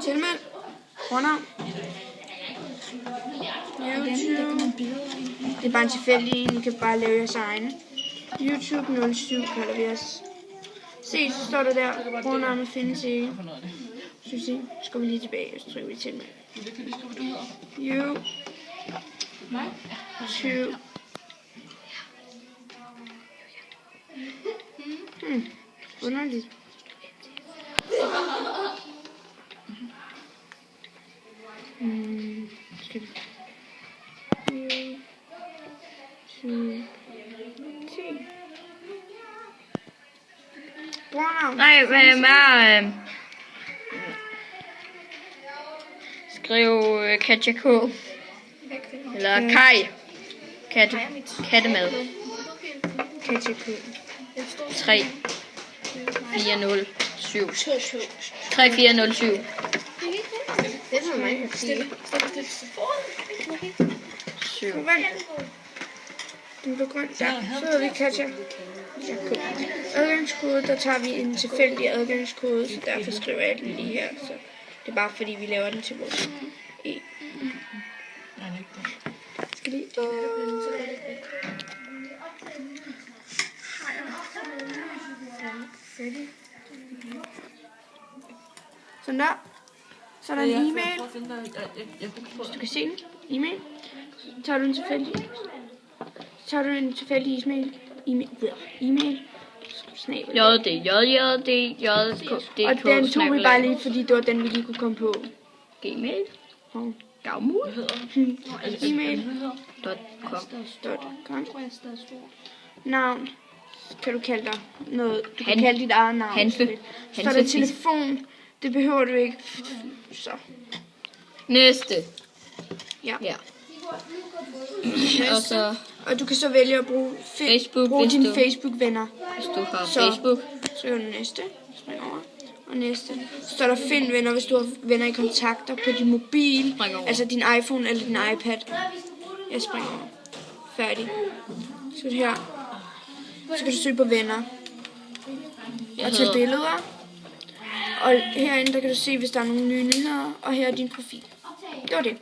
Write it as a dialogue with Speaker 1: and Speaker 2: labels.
Speaker 1: Tilmeld. Fornavn. YouTube. Det er bare en tilfældig en. I kan bare lave jeres egne. YouTube 07 kalder vi os. Se, så står der der. Fornavnet findes ikke. Så skal vi lige tilbage, og så trykker vi tilmeld. YouTube. Underligt. Skal vi...
Speaker 2: Nej, hvad skriv Katja K. Eller Kai. Kattemad.
Speaker 1: Katja K.
Speaker 2: 3 407 3407.
Speaker 1: Det er mig.
Speaker 2: 7.
Speaker 1: Den blev grøn. Ja, så hedder vi Katja. Adgangskode, der tager vi en tilfældig adgangskode, så derfor skriver jeg den lige her. Så det er bare fordi, vi laver den til vores E. Skal lige... Sådan der. Så er der en e-mail. Hvis du kan se den. E-mail. Så tager du en tilfældig e-mail. Snabel.
Speaker 2: Og
Speaker 1: den tog vi bare lige, fordi det var den, vi lige kunne komme på.
Speaker 2: Gmail.
Speaker 1: Email.com. Navn. Kan du kalde dig noget? Du kan kalde dit eget navn.
Speaker 2: Hanse.
Speaker 1: Så er der telefon. Det behøver du ikke. Så.
Speaker 2: Næste.
Speaker 1: Ja.
Speaker 2: Og
Speaker 1: du kan så vælge at bruge dine Facebook-venner.
Speaker 2: Hvis du har Facebook.
Speaker 1: Så gør du næste. Spring over. Og næste. Så står der find venner, hvis du har venner i kontakter på din mobil. Altså din iPhone eller din iPad. Jeg springer over. Færdig. Så det her. Så kan du søge på venner. Og tage billeder. Og herinde der kan du se, hvis der er nogle nye nyheder. Og her er din profil. Det var det.